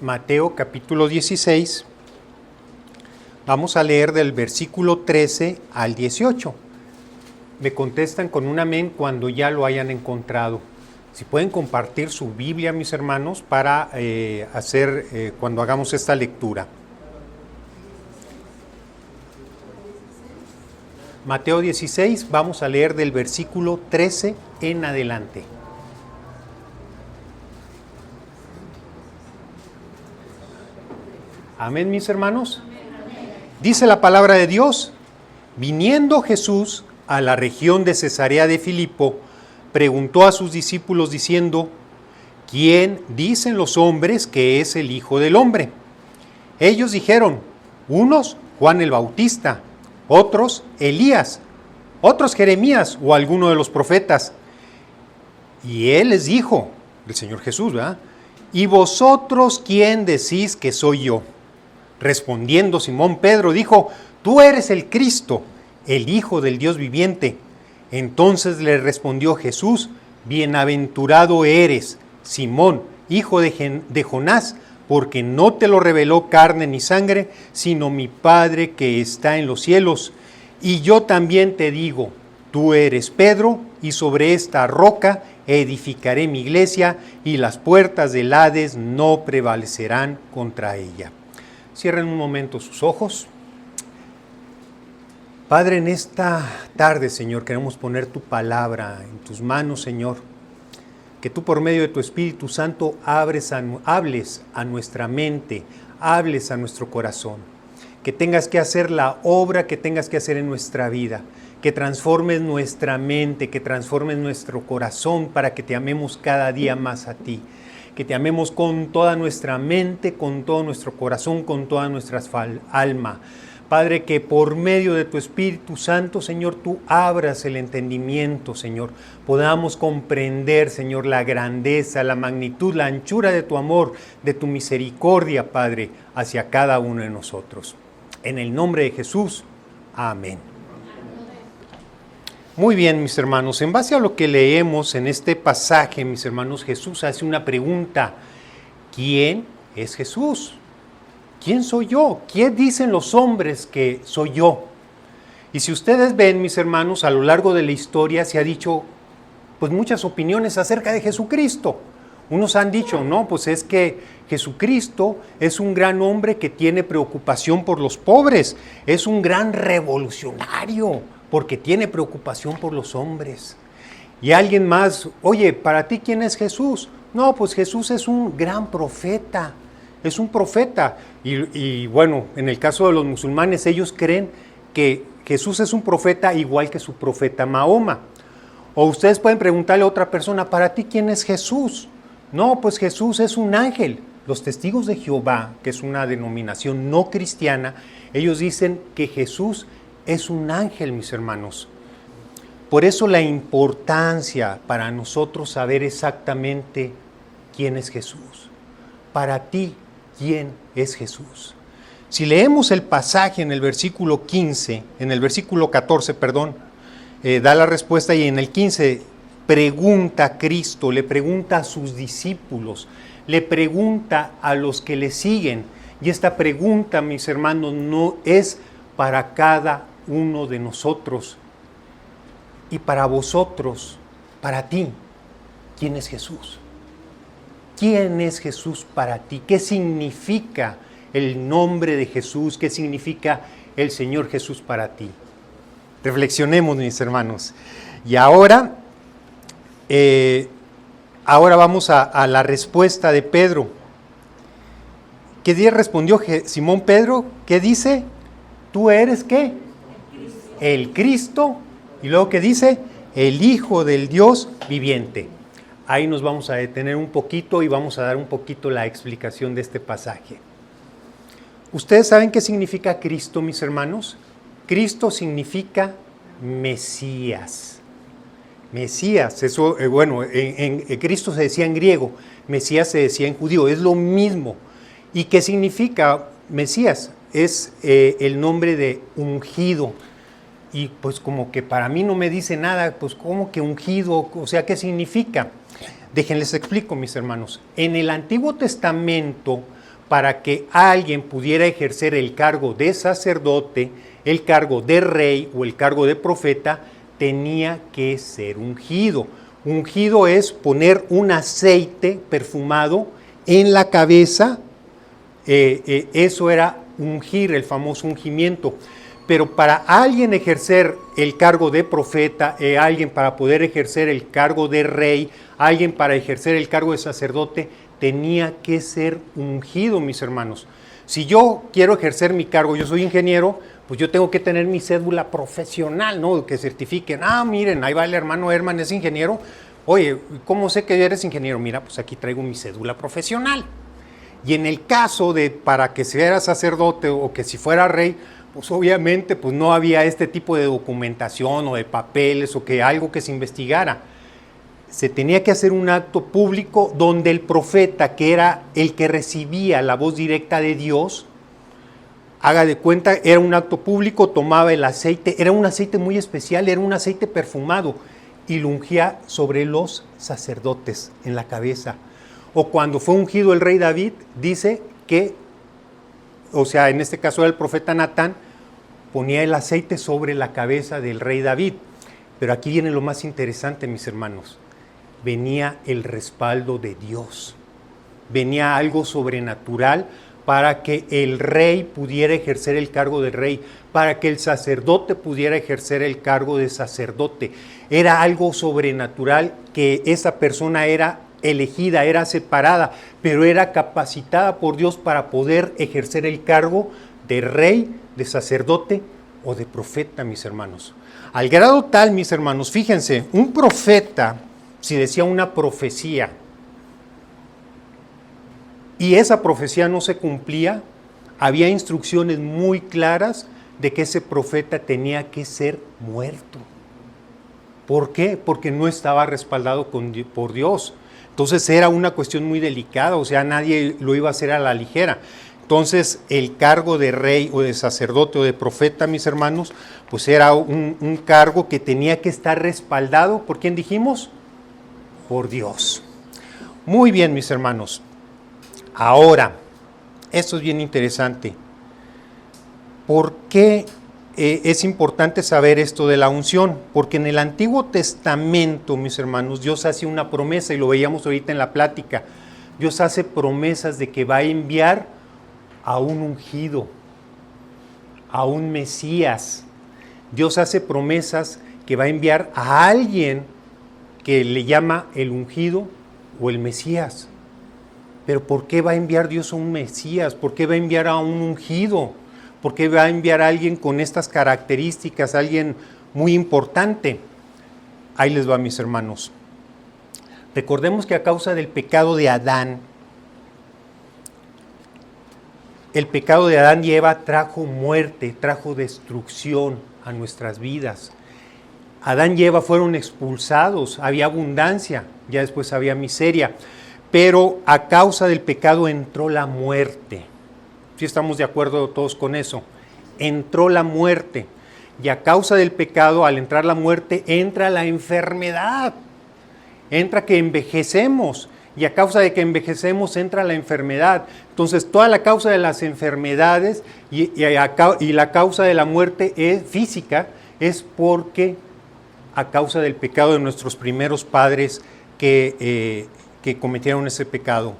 Mateo capítulo 16. Vamos a leer del versículo 13 al 18. Me contestan con un amén cuando ya lo hayan encontrado. Si pueden compartir su Biblia, mis hermanos, para hacer cuando hagamos esta lectura. Mateo 16, vamos a leer del versículo 13 en adelante. Amén, mis hermanos. Dice la palabra de Dios: viniendo Jesús a la región de Cesarea de Filipo, preguntó a sus discípulos diciendo: ¿quién dicen los hombres que es el Hijo del Hombre? Ellos dijeron: unos Juan el Bautista, otros Elías, otros Jeremías o alguno de los profetas. Y él les dijo, el Señor Jesús, ¿verdad? ¿Y vosotros quién decís que soy yo? Respondiendo Simón Pedro dijo: tú eres el Cristo, el Hijo del Dios viviente. Entonces le respondió Jesús: bienaventurado eres, Simón, hijo de Jonás, porque no te lo reveló carne ni sangre, sino mi Padre que está en los cielos. Y yo también te digo, tú eres Pedro, y sobre esta roca edificaré mi iglesia, y las puertas del Hades no prevalecerán contra ella. Cierren un momento sus ojos. Padre, en esta tarde, Señor, queremos poner tu palabra en tus manos, Señor. Que tú por medio de tu Espíritu Santo hables a nuestra mente, hables a nuestro corazón. Que tengas que hacer la obra que tengas que hacer en nuestra vida. Que transformes nuestra mente, que transformes nuestro corazón para que te amemos cada día más a ti. Que te amemos con toda nuestra mente, con todo nuestro corazón, con toda nuestra alma. Padre, que por medio de tu Espíritu Santo, Señor, tú abras el entendimiento, Señor. Podamos comprender, Señor, la grandeza, la magnitud, la anchura de tu amor, de tu misericordia, Padre, hacia cada uno de nosotros. En el nombre de Jesús, amén. Muy bien, mis hermanos, en base a lo que leemos en este pasaje, mis hermanos, Jesús hace una pregunta. ¿Quién es Jesús? ¿Quién soy yo? ¿Quién dicen los hombres que soy yo? Y si ustedes ven, mis hermanos, a lo largo de la historia se ha dicho pues muchas opiniones acerca de Jesucristo. Unos han dicho, no, pues es que Jesucristo es un gran hombre que tiene preocupación por los pobres, es un gran revolucionario, porque tiene preocupación por los hombres. Y alguien más, oye, ¿para ti quién es Jesús? No, pues Jesús es un gran profeta, es un profeta. Y bueno, en el caso de los musulmanes, ellos creen que Jesús es un profeta igual que su profeta Mahoma. O ustedes pueden preguntarle a otra persona, ¿para ti quién es Jesús? No, pues Jesús es un ángel. Los testigos de Jehová, que es una denominación no cristiana, ellos dicen que Jesús es un ángel, mis hermanos. Por eso la importancia para nosotros saber exactamente quién es Jesús. Para ti, ¿quién es Jesús? Si leemos el pasaje en el versículo 14, da la respuesta, y en el 15 pregunta a Cristo, le pregunta a sus discípulos, le pregunta a los que le siguen. Y esta pregunta, mis hermanos, no es para cada uno de nosotros y para vosotros, para ti. ¿Quién es Jesús? ¿Quién es Jesús para ti? ¿Qué significa el nombre de Jesús? ¿Qué significa el Señor Jesús para ti? Reflexionemos, mis hermanos. Y ahora vamos a la respuesta de Pedro. ¿Qué día respondió Simón Pedro? ¿Qué dice? ¿Tú eres qué? El Cristo. Y luego, ¿qué dice? El Hijo del Dios viviente. Ahí nos vamos a detener un poquito y vamos a dar un poquito la explicación de este pasaje. ¿Ustedes saben qué significa Cristo, mis hermanos? Cristo significa Mesías. Mesías, eso, en Cristo se decía en griego, Mesías se decía en judío, es lo mismo. ¿Y qué significa Mesías? Es el nombre de ungido. Y pues como que para mí no me dice nada, pues ¿cómo que ungido? O sea, ¿qué significa? Déjenles explico, mis hermanos. En el Antiguo Testamento, para que alguien pudiera ejercer el cargo de sacerdote, el cargo de rey o el cargo de profeta, tenía que ser ungido. Ungido es poner un aceite perfumado en la cabeza, eso era ungir, el famoso ungimiento. Pero para alguien ejercer el cargo de profeta, alguien para poder ejercer el cargo de rey, alguien para ejercer el cargo de sacerdote, tenía que ser ungido, mis hermanos. Si yo quiero ejercer mi cargo, yo soy ingeniero, pues yo tengo que tener mi cédula profesional, ¿no? Que certifiquen, miren, ahí va el hermano Herman, es ingeniero. Oye, ¿cómo sé que eres ingeniero? Mira, pues aquí traigo mi cédula profesional. Y en el caso de para que fuera sacerdote o que si fuera rey, pues obviamente pues no había este tipo de documentación o de papeles o que algo que se investigara. Se tenía que hacer un acto público donde el profeta, que era el que recibía la voz directa de Dios, haga de cuenta, era un acto público, tomaba el aceite, era un aceite muy especial, era un aceite perfumado, y lo ungía sobre los sacerdotes en la cabeza. O cuando fue ungido el rey David, dice que, o sea, en este caso era el profeta Natán, ponía el aceite sobre la cabeza del rey David. Pero aquí viene lo más interesante, mis hermanos. Venía el respaldo de Dios. Venía algo sobrenatural para que el rey pudiera ejercer el cargo de rey, para que el sacerdote pudiera ejercer el cargo de sacerdote. Era algo sobrenatural, que esa persona era elegida, era separada, pero era capacitada por Dios para poder ejercer el cargo de rey, de sacerdote o de profeta, mis hermanos. Al grado tal, mis hermanos, fíjense, un profeta, si decía una profecía, y esa profecía no se cumplía, había instrucciones muy claras de que ese profeta tenía que ser muerto. ¿Por qué? Porque no estaba respaldado por Dios. Entonces era una cuestión muy delicada, o sea, nadie lo iba a hacer a la ligera. Entonces el cargo de rey o de sacerdote o de profeta, mis hermanos, pues era un cargo que tenía que estar respaldado, ¿por quién dijimos? Por Dios. Muy bien, mis hermanos. Ahora, esto es bien interesante. ¿Por qué es importante saber esto de la unción? Porque en el Antiguo Testamento, mis hermanos, Dios hace una promesa, y lo veíamos ahorita en la plática. Dios hace promesas de que va a enviar a un ungido, a un Mesías. Dios hace promesas que va a enviar a alguien que le llama el ungido o el Mesías. Pero ¿por qué va a enviar Dios a un Mesías? ¿Por qué va a enviar a un ungido? ¿Por qué va a enviar a alguien con estas características, a alguien muy importante? Ahí les va, mis hermanos. Recordemos que a causa del pecado de Adán, el pecado de Adán y Eva trajo muerte, trajo destrucción a nuestras vidas. Adán y Eva fueron expulsados, había abundancia, ya después había miseria. Pero a causa del pecado entró la muerte. ¿Sí estamos de acuerdo todos con eso? Entró la muerte. Y a causa del pecado, al entrar la muerte, entra la enfermedad. Entra que envejecemos. Y a causa de que envejecemos, entra la enfermedad. Entonces, toda la causa de las enfermedades y la causa de la muerte física es porque a causa del pecado de nuestros primeros padres que cometieron ese pecado.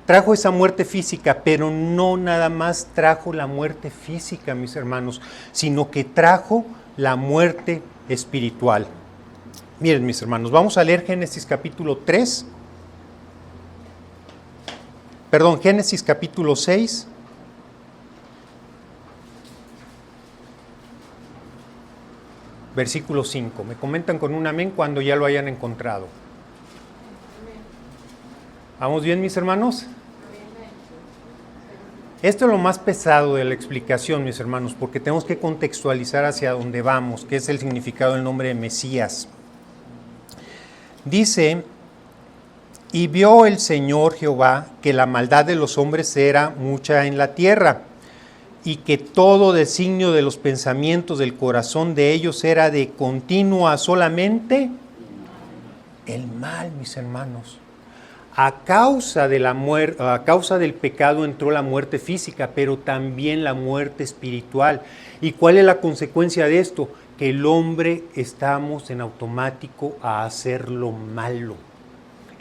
Trajo esa muerte física, pero no nada más trajo la muerte física, mis hermanos, sino que trajo la muerte espiritual. Miren, mis hermanos, vamos a leer Génesis capítulo 6, versículo 5. Me comentan con un amén cuando ya lo hayan encontrado. ¿Vamos bien, mis hermanos? Esto es lo más pesado de la explicación, mis hermanos, porque tenemos que contextualizar hacia dónde vamos, que es el significado del nombre de Mesías. Dice, y vio el Señor Jehová que la maldad de los hombres era mucha en la tierra, y que todo designio de los pensamientos del corazón de ellos era de continua solamente el mal, mis hermanos. A causa de a causa del pecado entró la muerte física, pero también la muerte espiritual. ¿Y cuál es la consecuencia de esto? Que el hombre estamos en automático a hacer lo malo.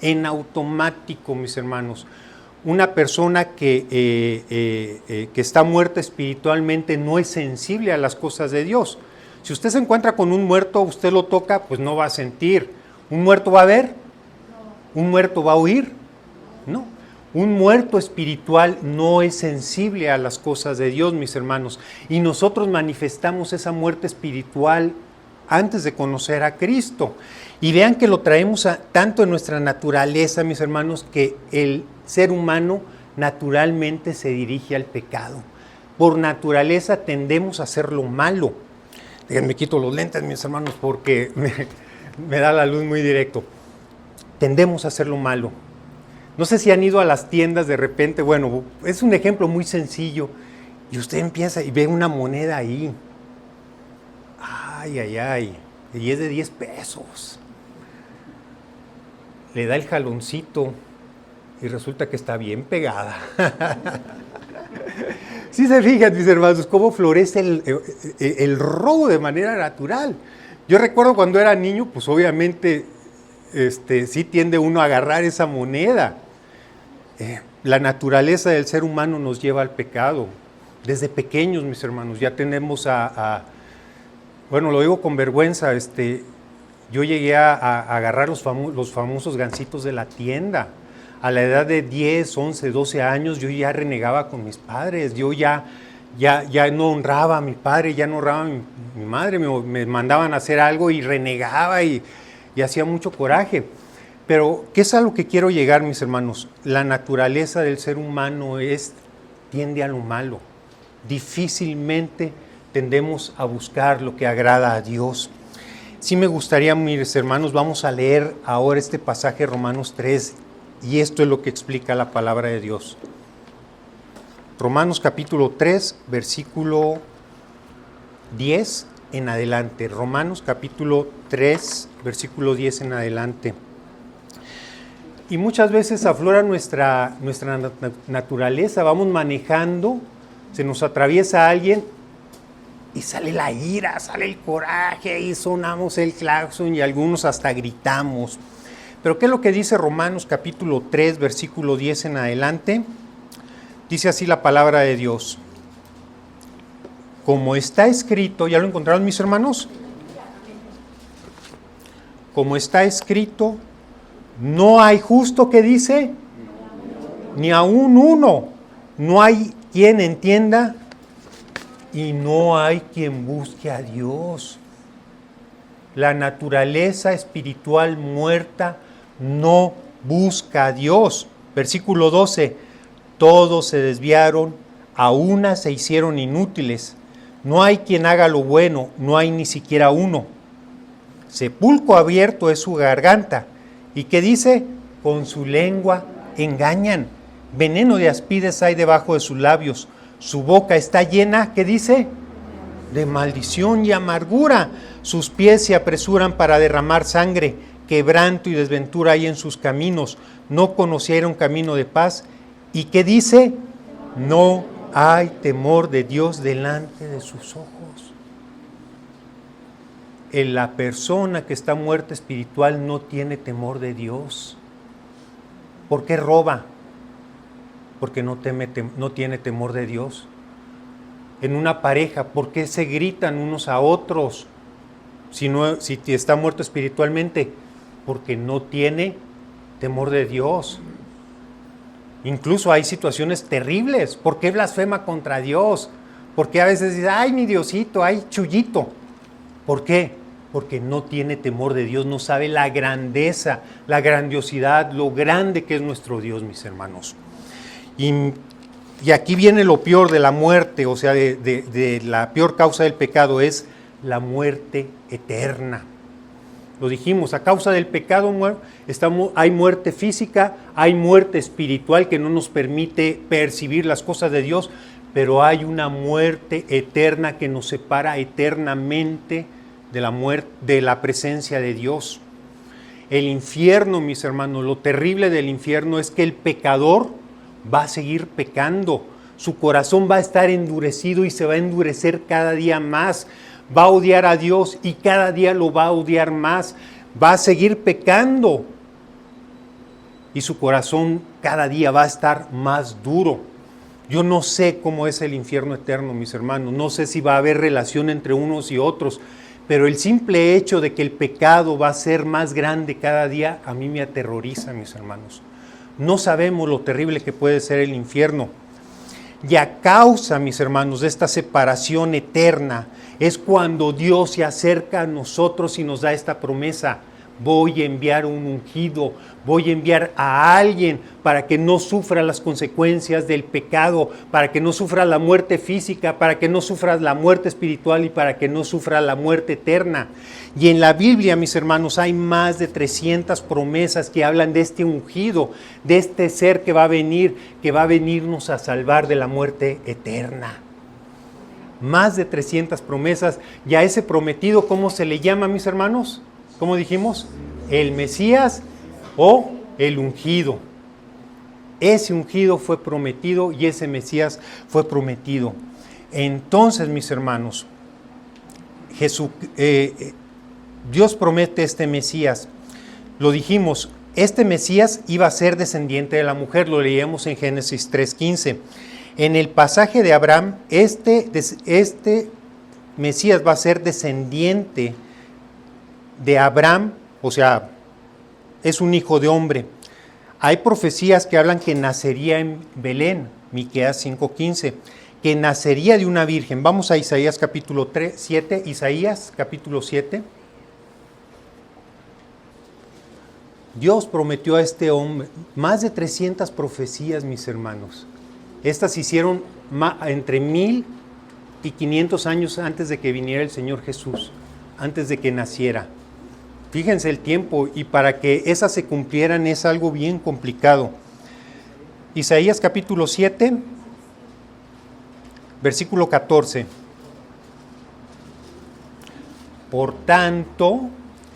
En automático, mis hermanos. Una persona que está muerta espiritualmente no es sensible a las cosas de Dios. Si usted se encuentra con un muerto, usted lo toca, pues no va a sentir. ¿Un muerto va a ver? ¿Un muerto va a oír? No. Un muerto espiritual no es sensible a las cosas de Dios, mis hermanos. Y nosotros manifestamos esa muerte espiritual antes de conocer a Cristo. Y vean que lo traemos tanto en nuestra naturaleza, mis hermanos, que el ser humano naturalmente se dirige al pecado. Por naturaleza tendemos a hacer lo malo. Déjenme quito los lentes, mis hermanos, porque me da la luz muy directo. Tendemos a hacer lo malo. No sé si han ido a las tiendas de repente, bueno, es un ejemplo muy sencillo, y usted empieza y ve una moneda ahí. Ay, ay, ay, y es de 10 pesos. Le da el jaloncito y resulta que está bien pegada. Sí se fijan, mis hermanos, cómo florece el robo de manera natural. Yo recuerdo cuando era niño, pues obviamente sí tiende uno a agarrar esa moneda. La naturaleza del ser humano nos lleva al pecado. Desde pequeños, mis hermanos, ya tenemos bueno, lo digo con vergüenza, yo llegué a agarrar los famosos gansitos de la tienda. A la edad de 10, 11, 12 años, yo ya renegaba con mis padres, yo ya no honraba a mi padre, ya no honraba a mi madre, me mandaban a hacer algo y renegaba y hacía mucho coraje. Pero, ¿qué es a lo que quiero llegar, mis hermanos? La naturaleza del ser humano tiende a lo malo. Difícilmente tendemos a buscar lo que agrada a Dios. Sí me gustaría, mis hermanos, vamos a leer ahora este pasaje Romanos 3, y esto es lo que explica la palabra de Dios. Romanos capítulo 3, versículo 10 en adelante. Romanos capítulo 3, versículo 10 en adelante. Y muchas veces aflora nuestra naturaleza, vamos manejando, se nos atraviesa alguien y sale la ira, sale el coraje y sonamos el claxon y algunos hasta gritamos. Pero ¿qué es lo que dice Romanos capítulo 3, versículo 10 en adelante? Dice así la palabra de Dios. Como está escrito, ¿ya lo encontraron, mis hermanos? Como está escrito, no hay justo, que dice, ni aún uno. No hay quien entienda y no hay quien busque a Dios. La naturaleza espiritual muerta no busca a Dios. Versículo 12. Todos se desviaron, a una se hicieron inútiles. No hay quien haga lo bueno, no hay ni siquiera uno. Sepulcro abierto es su garganta. ¿Y qué dice? Con su lengua engañan. Veneno de aspides hay debajo de sus labios. Su boca está llena, ¿qué dice? De maldición y amargura. Sus pies se apresuran para derramar sangre. Quebranto y desventura hay en sus caminos. No conocieron camino de paz. ¿Y qué dice? No hay temor de Dios delante de sus ojos. La persona que está muerta espiritual no tiene temor de Dios. ¿Por qué roba? Porque no tiene temor de Dios. En una pareja, ¿por qué se gritan unos a otros? Si está muerto espiritualmente, porque no tiene temor de Dios. Incluso hay situaciones terribles. ¿Por qué blasfema contra Dios? ¿Por qué a veces dice, ay, mi Diosito, ay, chullito? ¿Por qué? Porque no tiene temor de Dios, no sabe la grandeza, la grandiosidad, lo grande que es nuestro Dios, mis hermanos. Y aquí viene lo peor de la muerte, o sea, de la peor causa del pecado, es la muerte eterna. Lo dijimos, a causa del pecado hay muerte física, hay muerte espiritual que no nos permite percibir las cosas de Dios, pero hay una muerte eterna que nos separa eternamente de la presencia de Dios. El infierno, mis hermanos, lo terrible del infierno es que el pecador va a seguir pecando. Su corazón va a estar endurecido y se va a endurecer cada día más. Va a odiar a Dios y cada día lo va a odiar más. Va a seguir pecando. Y su corazón cada día va a estar más duro. Yo no sé cómo es el infierno eterno, mis hermanos. No sé si va a haber relación entre unos y otros. Pero el simple hecho de que el pecado va a ser más grande cada día, a mí me aterroriza, mis hermanos. No sabemos lo terrible que puede ser el infierno. Y a causa, mis hermanos, de esta separación eterna, es cuando Dios se acerca a nosotros y nos da esta promesa. Voy a enviar un ungido, voy a enviar a alguien para que no sufra las consecuencias del pecado, para que no sufra la muerte física, para que no sufra la muerte espiritual y para que no sufra la muerte eterna. Y en la Biblia, mis hermanos, hay más de 300 promesas que hablan de este ungido, de este ser que va a venirnos a salvar de la muerte eterna. Más de 300 promesas. Y a ese prometido, ¿cómo se le llama, mis hermanos? ¿Cómo dijimos? El Mesías o el ungido. Ese ungido fue prometido y ese Mesías fue prometido. Entonces, mis hermanos, Dios promete este Mesías. Lo dijimos, este Mesías iba a ser descendiente de la mujer, lo leíamos en Génesis 3:15. En el pasaje de Abraham, este Mesías va a ser descendiente de Abraham, o sea, es un hijo de hombre. Hay profecías que hablan que nacería en Belén, Miqueas 5:15, que nacería de una virgen. Vamos a Isaías capítulo 7, Isaías capítulo 7. Dios prometió a este hombre más de 300 profecías, mis hermanos. Estas se hicieron entre 1500 años antes de que viniera el Señor Jesús, antes de que naciera. Fíjense el tiempo, y para que esas se cumplieran es algo bien complicado. Isaías capítulo 7, versículo 14. Por tanto,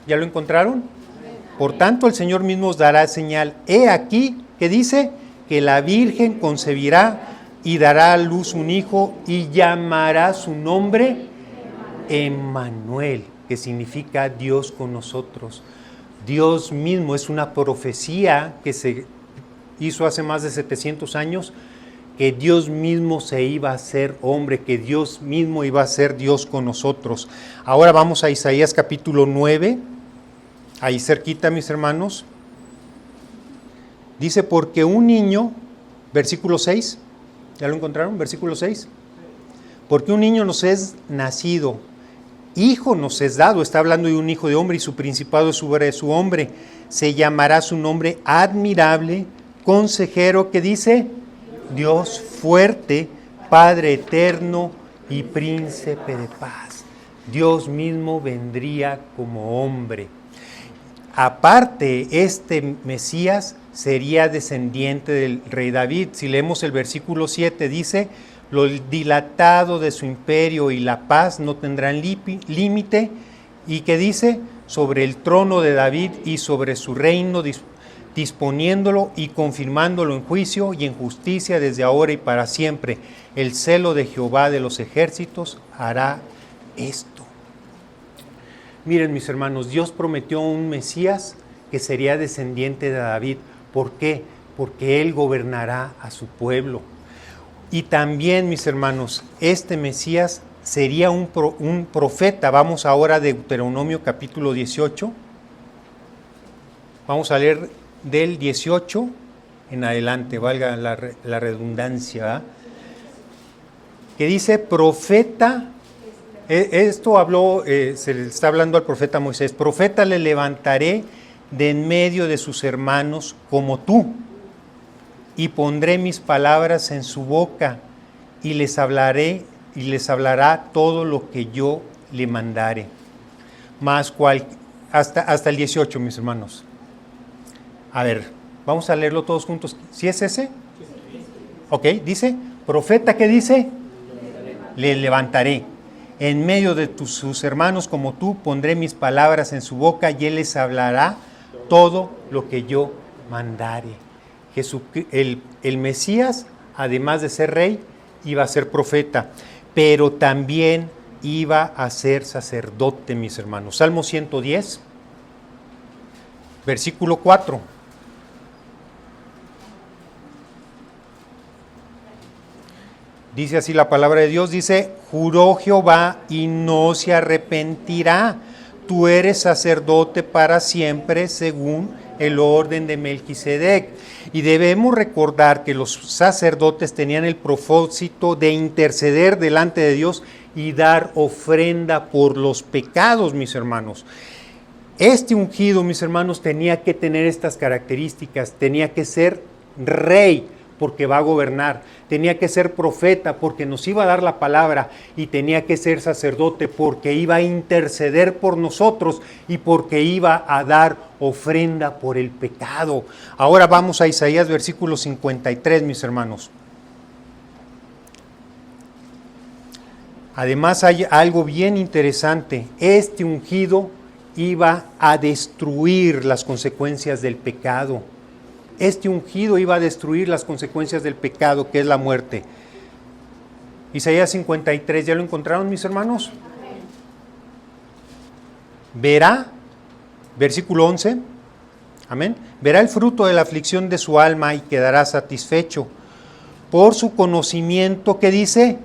¿ya lo encontraron? Por tanto, el Señor mismo os dará señal. He aquí, que dice, que la Virgen concebirá y dará a luz un hijo y llamará su nombre Emmanuel, que significa Dios con nosotros. Dios mismo, es una profecía que se hizo hace más de 700 años, que Dios mismo se iba a hacer hombre, que Dios mismo iba a ser Dios con nosotros. Ahora vamos a Isaías capítulo 9, ahí cerquita, mis hermanos. Dice, porque un niño, versículo 6, ¿ya lo encontraron? Versículo 6. Porque un niño nos es nacido, hijo nos es dado, está hablando de un hijo de hombre, y su principado es sobre su hombre. Se llamará su nombre admirable, consejero, que dice, Dios fuerte, Padre eterno y príncipe de paz. Dios mismo vendría como hombre. Aparte, este Mesías sería descendiente del rey David. Si leemos el versículo 7, dice, lo dilatado de su imperio y la paz no tendrán límite, y que dice, sobre el trono de David y sobre su reino, disponiéndolo y confirmándolo en juicio y en justicia desde ahora y para siempre. El celo de Jehová de los ejércitos hará esto. Miren, mis hermanos, Dios prometió un Mesías que sería descendiente de David. ¿Por qué? Porque Él gobernará a su pueblo. Y también, mis hermanos, este Mesías sería un profeta. Vamos ahora a Deuteronomio capítulo 18. Vamos a leer del 18 en adelante, valga la redundancia, ¿verdad? Que dice, profeta, esto habló, se le está hablando al profeta Moisés, profeta le levantaré de en medio de sus hermanos como tú, y pondré mis palabras en su boca, y les hablará todo lo que yo le mandare. Hasta el 18, mis hermanos. A ver, vamos a leerlo todos juntos. ¿Sí es ese? Ok, dice, profeta, ¿qué dice? Le levantaré. En medio de sus hermanos como tú, pondré mis palabras en su boca, y él les hablará todo lo que yo mandare. El Mesías, además de ser rey, iba a ser profeta, pero también iba a ser sacerdote, mis hermanos. Salmo 110, versículo 4. Dice así la palabra de Dios, dice, juró Jehová y no se arrepentirá. Tú eres sacerdote para siempre según el orden de Melquisedec. Y debemos recordar que los sacerdotes tenían el propósito de interceder delante de Dios y dar ofrenda por los pecados, mis hermanos. Este ungido, mis hermanos, tenía que tener estas características, tenía que ser rey, porque va a gobernar, tenía que ser profeta porque nos iba a dar la palabra y tenía que ser sacerdote porque iba a interceder por nosotros y porque iba a dar ofrenda por el pecado. Ahora vamos a Isaías versículo 53, mis hermanos. Además hay algo bien interesante, este ungido iba a destruir las consecuencias del pecado. Este ungido iba a destruir las consecuencias del pecado, que es la muerte. Isaías 53, ¿ya lo encontraron, mis hermanos? Verá, versículo 11, amén. Verá el fruto de la aflicción de su alma y quedará satisfecho. Por su conocimiento, ¿qué dice?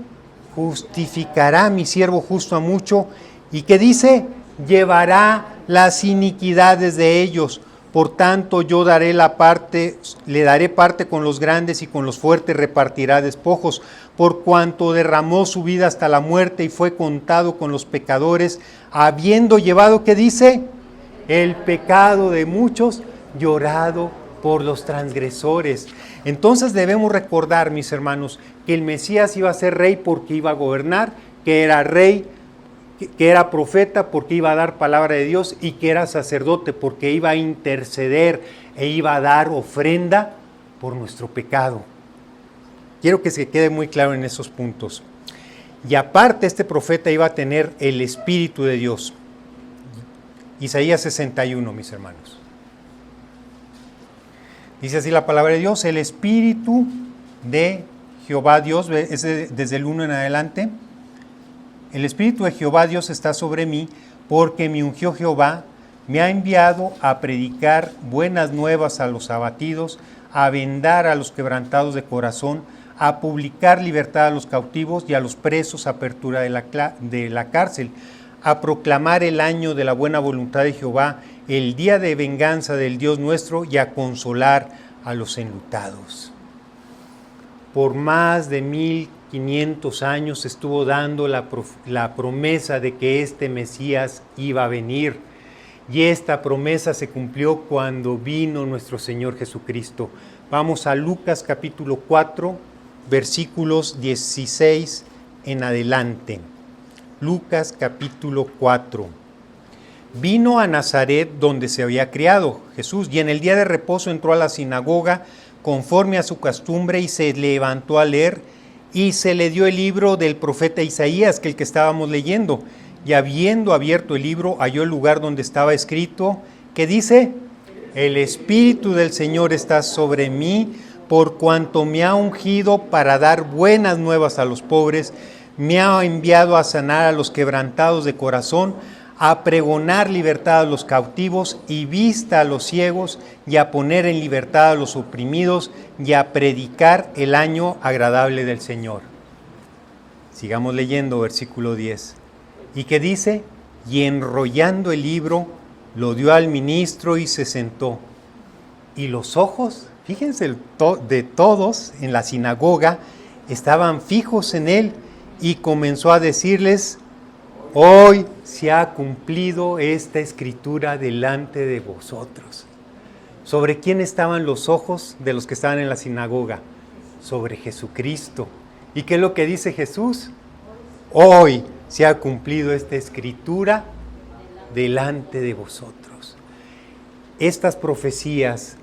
Justificará mi siervo justo a mucho. ¿Y qué dice? Llevará las iniquidades de ellos. Por tanto, yo le daré parte con los grandes y con los fuertes repartirá despojos, por cuanto derramó su vida hasta la muerte y fue contado con los pecadores, habiendo llevado, ¿qué dice? El pecado de muchos, llorado por los transgresores. Entonces debemos recordar, mis hermanos, que el Mesías iba a ser rey porque iba a gobernar, que era rey, que era profeta porque iba a dar palabra de Dios y que era sacerdote porque iba a interceder e iba a dar ofrenda por nuestro pecado. Quiero que se quede muy claro en esos puntos. Y aparte este profeta iba a tener el Espíritu de Dios. Isaías 61, mis hermanos. Dice así la palabra de Dios, el Espíritu de Jehová Dios, desde el 1 en adelante. El Espíritu de Jehová Dios está sobre mí, porque me ungió Jehová, me ha enviado a predicar buenas nuevas a los abatidos, a vendar a los quebrantados de corazón, a publicar libertad a los cautivos y a los presos apertura de la cárcel, a proclamar el año de la buena voluntad de Jehová, el día de venganza del Dios nuestro y a consolar a los enlutados. Por más de 1500 años estuvo dando la promesa de que este Mesías iba a venir. Y esta promesa se cumplió cuando vino nuestro Señor Jesucristo. Vamos a Lucas capítulo 4, versículos 16 en adelante. Lucas capítulo 4. Vino a Nazaret donde se había criado Jesús y en el día de reposo entró a la sinagoga conforme a su costumbre y se levantó a leer y se le dio el libro del profeta Isaías, que estábamos leyendo. Y habiendo abierto el libro, halló el lugar donde estaba escrito, que dice, el Espíritu del Señor está sobre mí, por cuanto me ha ungido para dar buenas nuevas a los pobres, me ha enviado a sanar a los quebrantados de corazón, a pregonar libertad a los cautivos y vista a los ciegos, y a poner en libertad a los oprimidos, y a predicar el año agradable del Señor. Sigamos leyendo versículo 10. ¿Y qué dice? Y enrollando el libro, lo dio al ministro y se sentó. Y los ojos, fíjense, de todos en la sinagoga, estaban fijos en él, y comenzó a decirles, hoy se ha cumplido esta escritura delante de vosotros. ¿Sobre quién estaban los ojos de los que estaban en la sinagoga? Sobre Jesucristo. ¿Y qué es lo que dice Jesús? Hoy se ha cumplido esta escritura delante de vosotros. Estas profecías,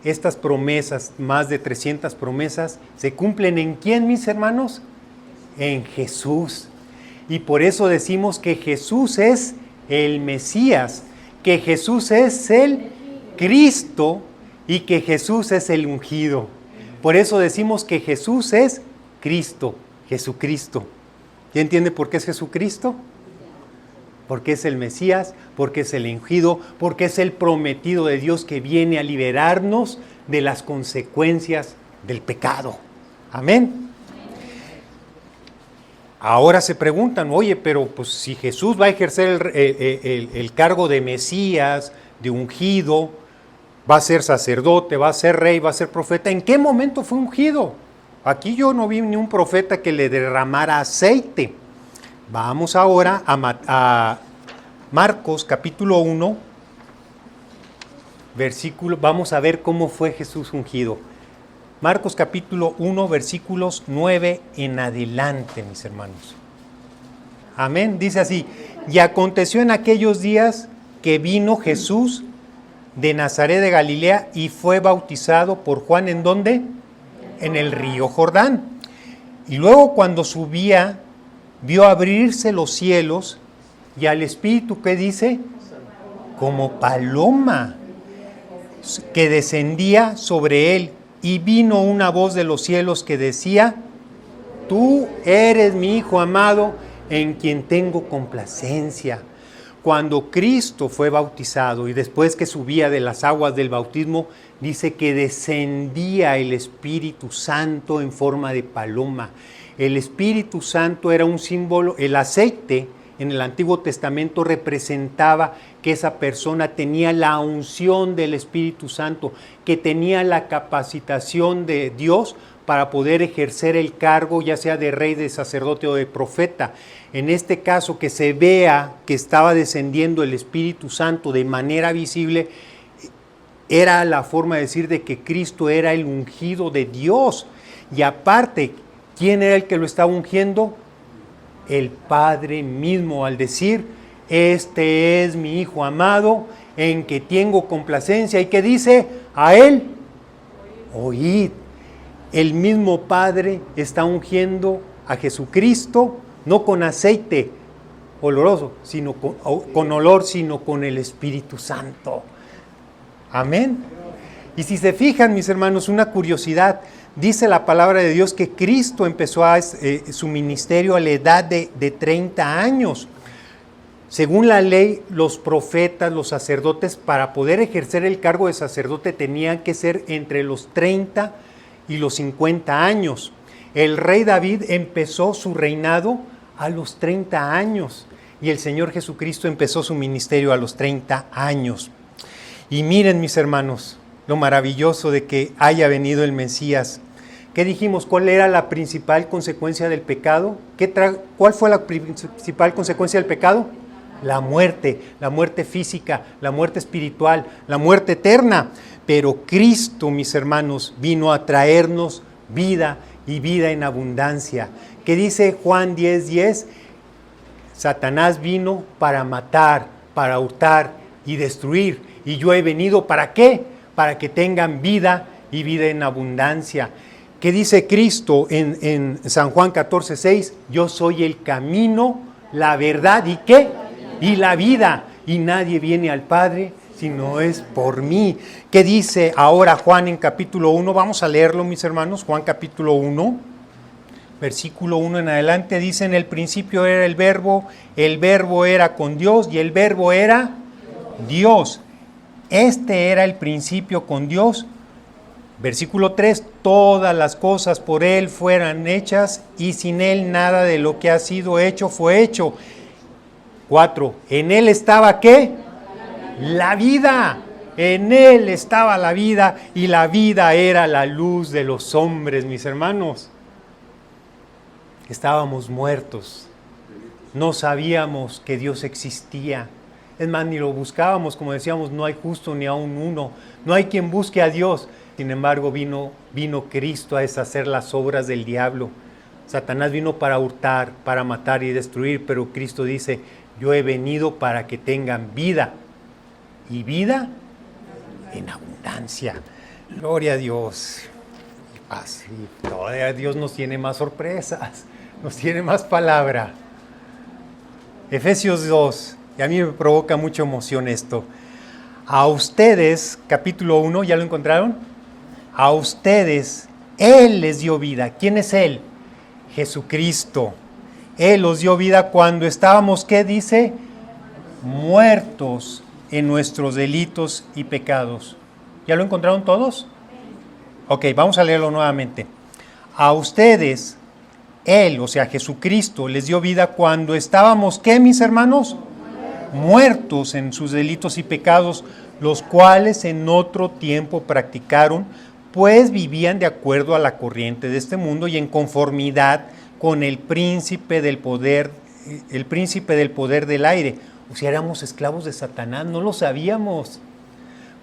estas promesas, más de 300 promesas, ¿se cumplen en quién, mis hermanos? En Jesús. Y por eso decimos que Jesús es el Mesías, que Jesús es el Cristo y que Jesús es el ungido. Por eso decimos que Jesús es Cristo, Jesucristo. ¿Ya entiende por qué es Jesucristo? Porque es el Mesías, porque es el ungido, porque es el prometido de Dios que viene a liberarnos de las consecuencias del pecado. Amén. Ahora se preguntan, oye, pero pues si Jesús va a ejercer el cargo de Mesías, de ungido, va a ser sacerdote, va a ser rey, va a ser profeta, ¿en qué momento fue ungido? Aquí yo no vi ni un profeta que le derramara aceite. Vamos ahora a Marcos capítulo 1, versículo, vamos a ver cómo fue Jesús ungido. Marcos capítulo 1, versículos 9 en adelante, mis hermanos. Amén. Dice así: y aconteció en aquellos días que vino Jesús de Nazaret de Galilea y fue bautizado por Juan, ¿en dónde? En el río Jordán. Y luego cuando subía, vio abrirse los cielos y al Espíritu, ¿qué dice? Como paloma, que descendía sobre él. Y vino una voz de los cielos que decía: tú eres mi Hijo amado, en quien tengo complacencia. Cuando Cristo fue bautizado y después que subía de las aguas del bautismo, dice que descendía el Espíritu Santo en forma de paloma. El Espíritu Santo era un símbolo, el aceite en el Antiguo Testamento representaba que esa persona tenía la unción del Espíritu Santo, que tenía la capacitación de Dios para poder ejercer el cargo, ya sea de rey, de sacerdote o de profeta. En este caso, que se vea que estaba descendiendo el Espíritu Santo de manera visible, era la forma de decir de que Cristo era el ungido de Dios. Y aparte, ¿quién era el que lo estaba ungiendo? El Padre mismo, al decir: este es mi Hijo amado, en que tengo complacencia. ¿Y qué dice? A él, oíd. El mismo Padre está ungiendo a Jesucristo, no con aceite oloroso, sino con olor, sino con el Espíritu Santo. Amén. Y si se fijan, mis hermanos, una curiosidad, dice la palabra de Dios que Cristo empezó su ministerio a la edad de 30 años. Según la ley, los profetas, los sacerdotes, para poder ejercer el cargo de sacerdote tenían que ser entre los 30 y los 50 años. El rey David empezó su reinado a los 30 años y el Señor Jesucristo empezó su ministerio a los 30 años. Y miren, mis hermanos, lo maravilloso de que haya venido el Mesías. ¿Qué dijimos? ¿Cuál era la principal consecuencia del pecado? ¿Cuál fue la principal consecuencia del pecado? La muerte física, la muerte espiritual, la muerte eterna. Pero Cristo, mis hermanos, vino a traernos vida y vida en abundancia. ¿Qué dice Juan 10:10? Satanás vino para matar, para hurtar y destruir. Y yo he venido, ¿para qué? Para que tengan vida y vida en abundancia. ¿Qué dice Cristo en San Juan 14:6? Yo soy el camino, la verdad y ¿qué? Y la vida. Y nadie viene al Padre si no es por mí. ¿Qué dice ahora Juan en capítulo 1? Vamos a leerlo, mis hermanos. Juan capítulo 1, versículo 1 en adelante. Dice: en el principio era el verbo era con Dios y el verbo era Dios. Este era el principio con Dios. Versículo 3, todas las cosas por Él fueran hechas y sin Él nada de lo que ha sido hecho fue hecho. 4, en Él estaba ¿qué? La vida. En Él estaba la vida y la vida era la luz de los hombres, mis hermanos. Estábamos muertos. No sabíamos que Dios existía. Es más, ni lo buscábamos, como decíamos, no hay justo ni aun uno. No hay quien busque a Dios. Sin embargo, vino Cristo a deshacer las obras del diablo. Satanás vino para hurtar, para matar y destruir, pero Cristo dice: yo he venido para que tengan vida, y vida en abundancia. Gloria a Dios. Y paz. Y todavía Dios nos tiene más sorpresas, nos tiene más palabra. Efesios 2, y a mí me provoca mucha emoción esto. A ustedes, capítulo 1, ¿ya lo encontraron? A ustedes, Él les dio vida. ¿Quién es Él? Jesucristo. Él los dio vida cuando estábamos, ¿qué dice? Muertos en nuestros delitos y pecados. ¿Ya lo encontraron todos? Ok, vamos a leerlo nuevamente. A ustedes, Él, o sea, Jesucristo, les dio vida cuando estábamos, ¿qué, mis hermanos? Muertos en sus delitos y pecados, los cuales en otro tiempo practicaron, pues vivían de acuerdo a la corriente de este mundo y en conformidad con el príncipe del poder del aire. O sea, éramos esclavos de Satanás, no lo sabíamos.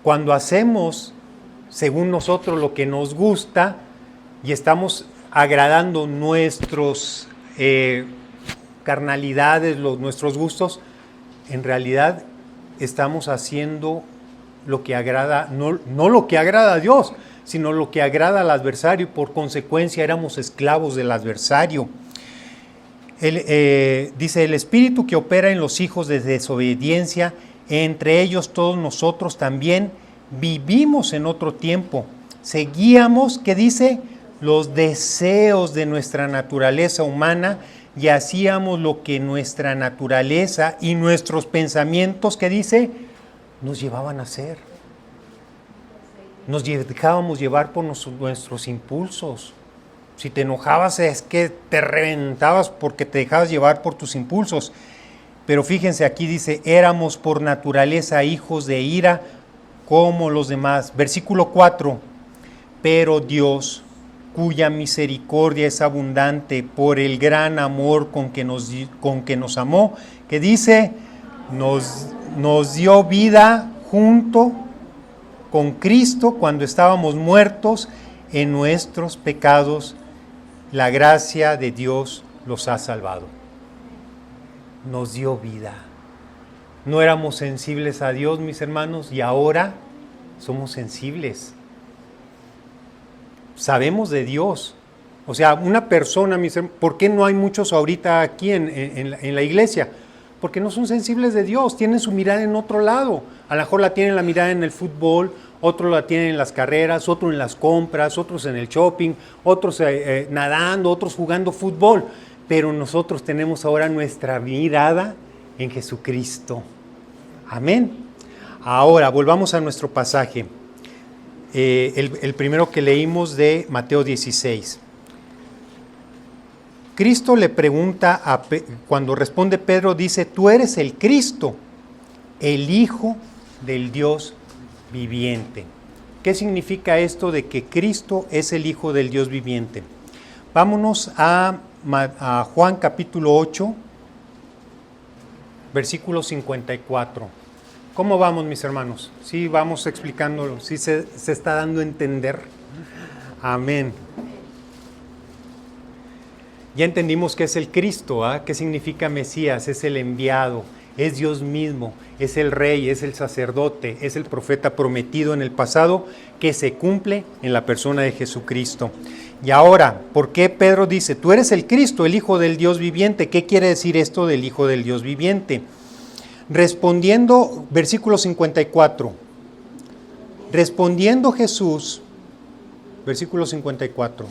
Cuando hacemos, según nosotros, lo que nos gusta y estamos agradando nuestros carnalidades, nuestros gustos, en realidad estamos haciendo lo que agrada, no lo que agrada a Dios, sino lo que agrada al adversario, y por consecuencia éramos esclavos del adversario. Dice, el espíritu que opera en los hijos de desobediencia, entre ellos todos nosotros también vivimos en otro tiempo. Seguíamos, ¿qué dice? Los deseos de nuestra naturaleza humana y hacíamos lo que nuestra naturaleza y nuestros pensamientos, ¿qué dice? Nos llevaban a hacer. Nos dejábamos llevar por nuestros impulsos. Si te enojabas es que te reventabas porque te dejabas llevar por tus impulsos. Pero fíjense, aquí dice, éramos por naturaleza hijos de ira como los demás. Versículo 4, pero Dios, cuya misericordia es abundante por el gran amor con que nos amó, que dice, nos dio vida junto con Cristo cuando estábamos muertos en nuestros pecados. La gracia de Dios los ha salvado. Nos dio vida. No éramos sensibles a Dios, mis hermanos, y ahora somos sensibles. Sabemos de Dios. O sea, una persona, mis hermanos, ¿por qué no hay muchos ahorita aquí en la iglesia? Porque no son sensibles de Dios, tienen su mirada en otro lado. A lo mejor la tienen la mirada en el fútbol, otros la tienen en las carreras, otros en las compras, otros en el shopping, otros nadando, otros jugando fútbol. Pero nosotros tenemos ahora nuestra mirada en Jesucristo. Amén. Ahora, volvamos a nuestro pasaje. El primero que leímos de Mateo 16. Cristo le pregunta, cuando responde Pedro, dice, tú eres el Cristo, el Hijo del Dios viviente. ¿Qué significa esto de que Cristo es el Hijo del Dios viviente? Vámonos a Juan capítulo 8, versículo 54. ¿Cómo vamos, mis hermanos? Sí, vamos explicándolo, sí se está dando a entender. Amén. Ya entendimos qué es el Cristo, qué significa Mesías, es el enviado, es Dios mismo, es el Rey, es el sacerdote, es el profeta prometido en el pasado que se cumple en la persona de Jesucristo. Y ahora, ¿por qué Pedro dice, tú eres el Cristo, el Hijo del Dios viviente? ¿Qué quiere decir esto del Hijo del Dios viviente? Respondiendo, versículo 54, respondiendo Jesús, versículo 54,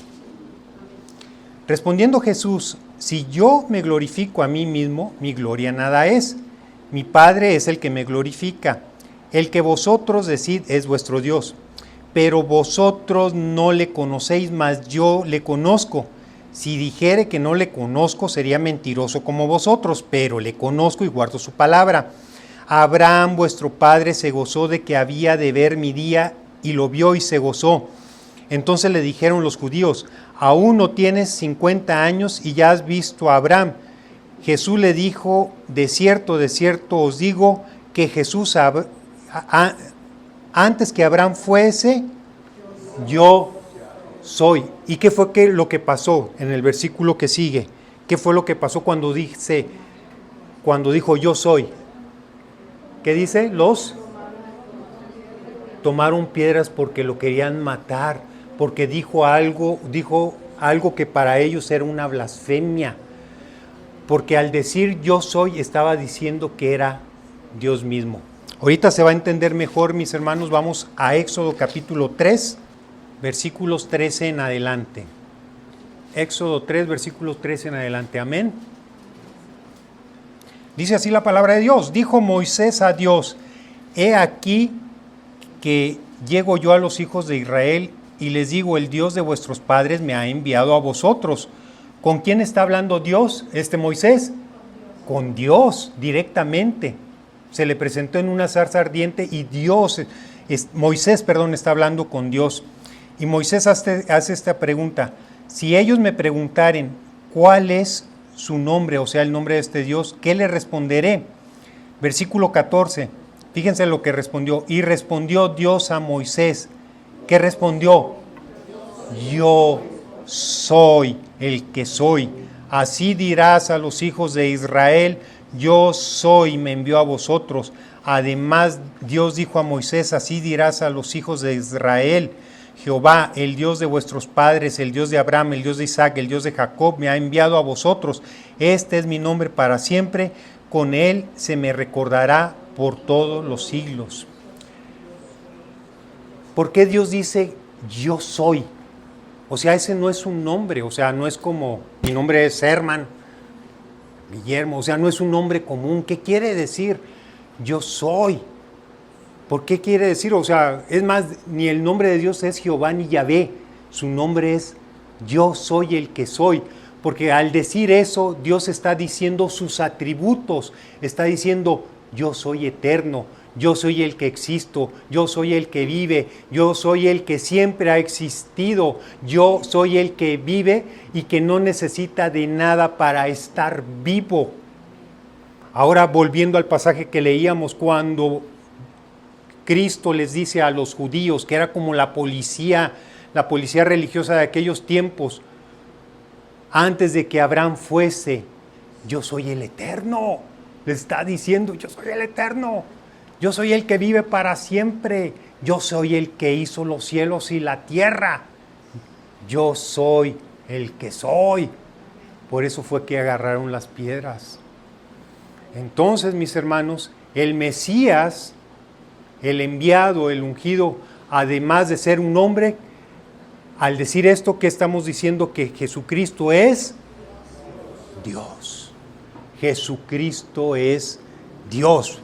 respondiendo Jesús, si yo me glorifico a mí mismo, mi gloria nada es. Mi Padre es el que me glorifica. El que vosotros decid es vuestro Dios. Pero vosotros no le conocéis, mas yo le conozco. Si dijere que no le conozco, sería mentiroso como vosotros, pero le conozco y guardo su palabra. Abraham, vuestro padre, se gozó de que había de ver mi día, y lo vio y se gozó. Entonces le dijeron los judíos, aún no tienes 50 años y ya has visto a Abraham. Jesús le dijo, de cierto os digo, que Jesús, antes que Abraham fuese, yo soy. ¿Y qué fue lo que pasó en el versículo que sigue? ¿Qué fue lo que pasó cuando dijo yo soy? ¿Qué dice? Los tomaron piedras porque lo querían matar, porque dijo algo que para ellos era una blasfemia, porque al decir yo soy estaba diciendo que era Dios mismo. Ahorita se va a entender mejor, mis hermanos. Vamos a Éxodo capítulo 3, versículos 13 en adelante. Éxodo 3, versículos 13 en adelante. Amén. Dice así la palabra de Dios. Dijo Moisés a Dios: he aquí que llego yo a los hijos de Israel y les digo, el Dios de vuestros padres me ha enviado a vosotros. ¿Con quién está hablando Dios, Moisés? Con Dios, directamente. Se le presentó en una zarza ardiente y Moisés está hablando con Dios. Y Moisés hace esta pregunta: si ellos me preguntaren cuál es su nombre, o sea, el nombre de este Dios, ¿qué le responderé? Versículo 14, fíjense lo que respondió. Y respondió Dios a Moisés. ¿Qué respondió? Yo soy el que soy. Así dirás a los hijos de Israel: yo soy, me envió a vosotros. Además, Dios dijo a Moisés: así dirás a los hijos de Israel: Jehová, el Dios de vuestros padres, el Dios de Abraham, el Dios de Isaac, el Dios de Jacob, me ha enviado a vosotros. Este es mi nombre para siempre, con él se me recordará por todos los siglos. ¿Por qué Dios dice yo soy? O sea, ese no es un nombre, o sea, no es como mi nombre es Herman, Guillermo, o sea, no es un nombre común. ¿Qué quiere decir yo soy? ¿Por qué quiere decir? O sea, es más, ni el nombre de Dios es Jehová ni Yahvé, su nombre es yo soy el que soy, porque al decir eso, Dios está diciendo sus atributos, está diciendo yo soy eterno, yo soy el que existo, yo soy el que vive, yo soy el que siempre ha existido, yo soy el que vive y que no necesita de nada para estar vivo. Ahora, volviendo al pasaje que leíamos, cuando Cristo les dice a los judíos, que era como la policía religiosa de aquellos tiempos, antes de que Abraham fuese, yo soy el eterno, les está diciendo, yo soy el eterno, yo soy el que vive para siempre, yo soy el que hizo los cielos y la tierra, yo soy el que soy. Por eso fue que agarraron las piedras. Entonces, mis hermanos, el Mesías, el enviado, el ungido, además de ser un hombre, al decir esto, ¿qué estamos diciendo? Que Jesucristo es Dios. Jesucristo es Dios.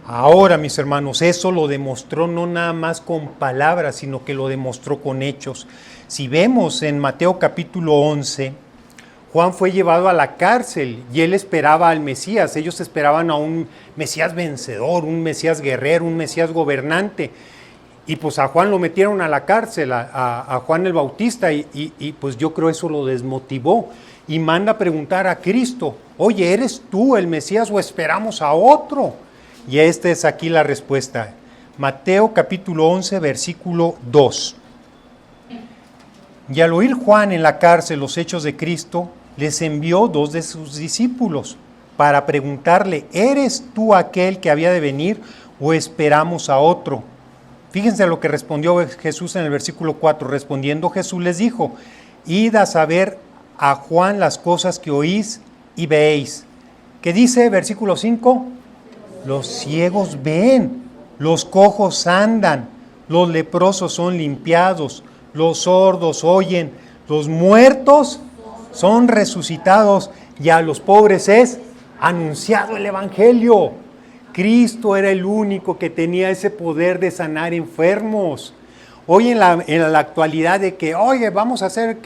Ahora, mis hermanos, eso lo demostró no nada más con palabras, sino que lo demostró con hechos. Si vemos en Mateo capítulo 11, Juan fue llevado a la cárcel y él esperaba al Mesías. Ellos esperaban a un Mesías vencedor, un Mesías guerrero, un Mesías gobernante. Y pues a Juan lo metieron a la cárcel, a Juan el Bautista, y pues yo creo eso lo desmotivó. Y manda a preguntar a Cristo: oye, ¿eres tú el Mesías o esperamos a otro? Y esta es aquí la respuesta. Mateo capítulo 11, versículo 2. Y al oír Juan en la cárcel los hechos de Cristo, les envió 2 de sus discípulos para preguntarle: ¿eres tú aquel que había de venir o esperamos a otro? Fíjense lo que respondió Jesús en el versículo 4. Respondiendo Jesús les dijo: id a saber a Juan las cosas que oís y veéis. ¿Qué dice versículo 5? Los ciegos ven, los cojos andan, los leprosos son limpiados, los sordos oyen, los muertos son resucitados y a los pobres es anunciado el Evangelio. Cristo era el único que tenía ese poder de sanar enfermos. Hoy en la actualidad de que, oye, vamos a hacer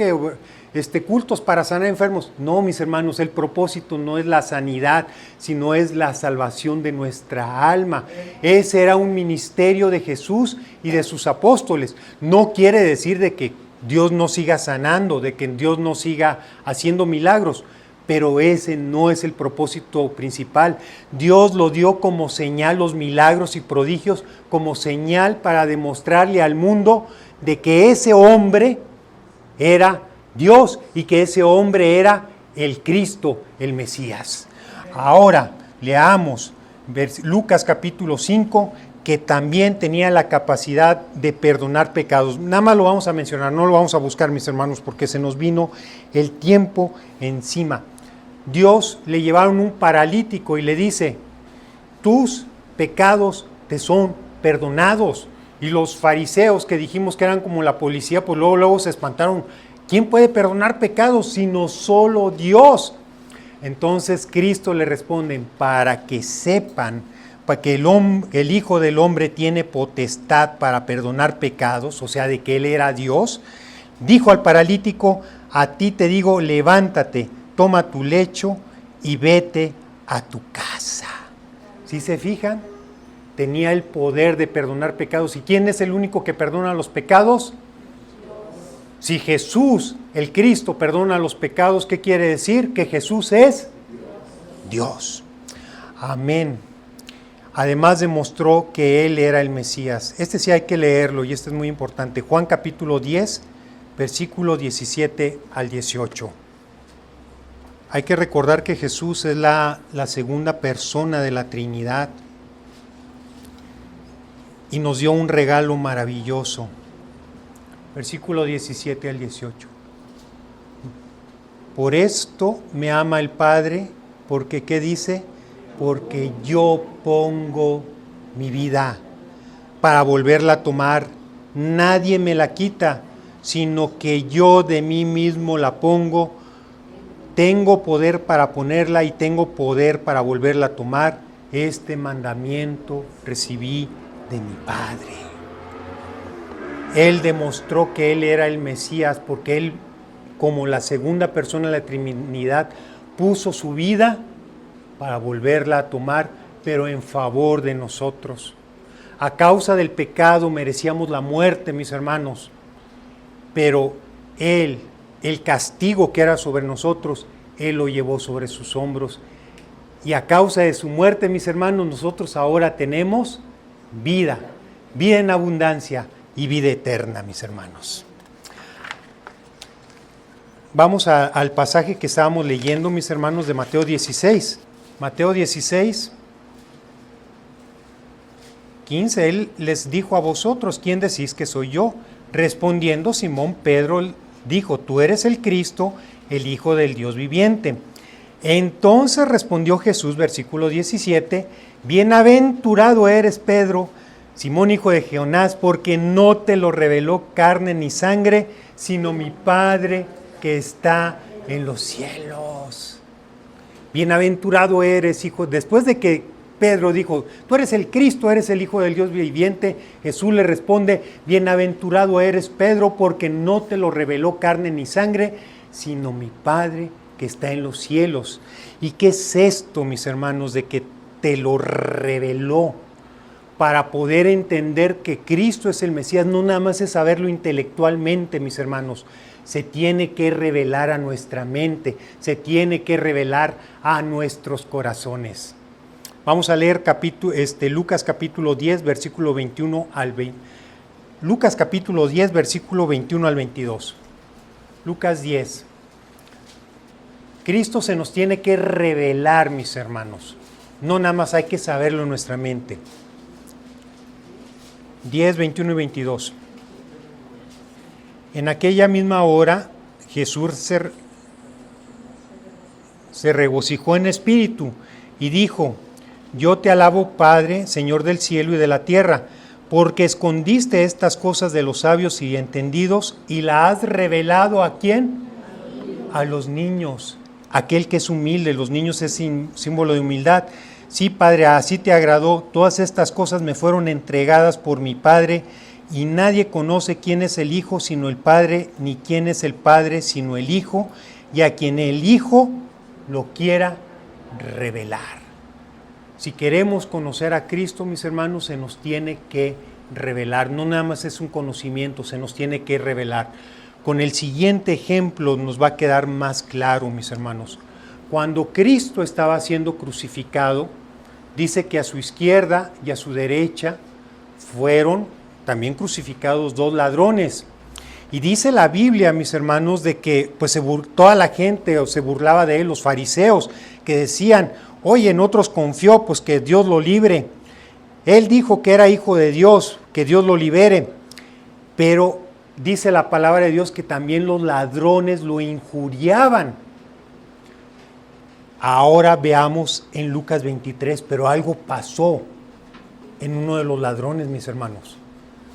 cultos para sanar enfermos. No, mis hermanos, el propósito no es la sanidad, sino es la salvación de nuestra alma. Ese era un ministerio de Jesús y de sus apóstoles. No quiere decir de que Dios no siga sanando, de que Dios no siga haciendo milagros, pero ese no es el propósito principal. Dios lo dio como señal, los milagros y prodigios, como señal para demostrarle al mundo de que ese hombre era Dios y que ese hombre era el Cristo, el Mesías. Ahora, leamos Lucas capítulo 5, que también tenía la capacidad de perdonar pecados. Nada más lo vamos a mencionar, no lo vamos a buscar, mis hermanos, porque se nos vino el tiempo encima. Dios le llevaron un paralítico y le dice: tus pecados te son perdonados. Y los fariseos que dijimos que eran como la policía, pues luego se espantaron. ¿Quién puede perdonar pecados sino solo Dios? Entonces Cristo le responde, para que sepan, para que el Hijo del Hombre tiene potestad para perdonar pecados, o sea, de que Él era Dios, dijo al paralítico, a ti te digo, levántate, toma tu lecho y vete a tu casa. ¿Sí se fijan? Tenía el poder de perdonar pecados. ¿Y quién es el único que perdona los pecados? Si Jesús, el Cristo, perdona los pecados, ¿qué quiere decir? Que Jesús es Dios. Amén. Además demostró que Él era el Mesías. Este sí hay que leerlo y este es muy importante. Juan capítulo 10, versículo 17 al 18. Hay que recordar que Jesús es la segunda persona de la Trinidad y nos dio un regalo maravilloso. Versículo 17 al 18. Por esto me ama el Padre, porque ¿qué dice? Porque yo pongo mi vida para volverla a tomar. Nadie me la quita, sino que yo de mí mismo la pongo. Tengo poder para ponerla y tengo poder para volverla a tomar. Este mandamiento recibí de mi Padre. Él demostró que Él era el Mesías porque Él, como la segunda persona de la Trinidad, puso su vida para volverla a tomar, pero en favor de nosotros. A causa del pecado merecíamos la muerte, mis hermanos, pero Él, el castigo que era sobre nosotros, Él lo llevó sobre sus hombros. Y a causa de su muerte, mis hermanos, nosotros ahora tenemos vida, vida en abundancia y vida eterna, mis hermanos. Vamos al pasaje que estábamos leyendo, mis hermanos, de Mateo 16. Mateo 16, 15, Él les dijo a vosotros, ¿quién decís que soy yo? Respondiendo Simón Pedro dijo, tú eres el Cristo, el Hijo del Dios viviente. Entonces respondió Jesús, versículo 17, bienaventurado eres Pedro, Simón hijo de Jonás, porque no te lo reveló carne ni sangre, sino mi Padre que está en los cielos. Bienaventurado eres, hijo. Después de que Pedro dijo, tú eres el Cristo, eres el Hijo del Dios viviente, Jesús le responde, bienaventurado eres Pedro, porque no te lo reveló carne ni sangre, sino mi Padre que está en los cielos. ¿Y qué es esto, mis hermanos, de que te lo reveló? Para poder entender que Cristo es el Mesías, no nada más es saberlo intelectualmente, mis hermanos, se tiene que revelar a nuestra mente, se tiene que revelar a nuestros corazones. Vamos a leer Lucas capítulo 10, versículo 21 al 20. Lucas capítulo 10, versículo 21 al 22. Lucas 10. Cristo se nos tiene que revelar, mis hermanos. No nada más hay que saberlo en nuestra mente. 10, 21 y 22. En aquella misma hora Jesús se regocijó en espíritu y dijo, yo te alabo, Padre, Señor del cielo y de la tierra, porque escondiste estas cosas de los sabios y entendidos y la has revelado ¿a quién? A los niños. Aquel que es humilde, los niños es símbolo de humildad. Sí, Padre, así te agradó, todas estas cosas me fueron entregadas por mi Padre, y nadie conoce quién es el Hijo sino el Padre, ni quién es el Padre sino el Hijo, y a quien el Hijo lo quiera revelar. Si queremos conocer a Cristo, mis hermanos, se nos tiene que revelar, no nada más es un conocimiento, se nos tiene que revelar. Con el siguiente ejemplo nos va a quedar más claro, mis hermanos. Cuando Cristo estaba siendo crucificado, dice que a su izquierda y a su derecha fueron también crucificados dos ladrones. Y dice la Biblia, mis hermanos, de que pues toda la gente se burlaba de él, los fariseos, que decían, oye, en otros confió, pues que Dios lo libre. Él dijo que era hijo de Dios, que Dios lo libere. Pero dice la palabra de Dios que también los ladrones lo injuriaban. Ahora veamos en Lucas 23, pero algo pasó en uno de los ladrones, mis hermanos.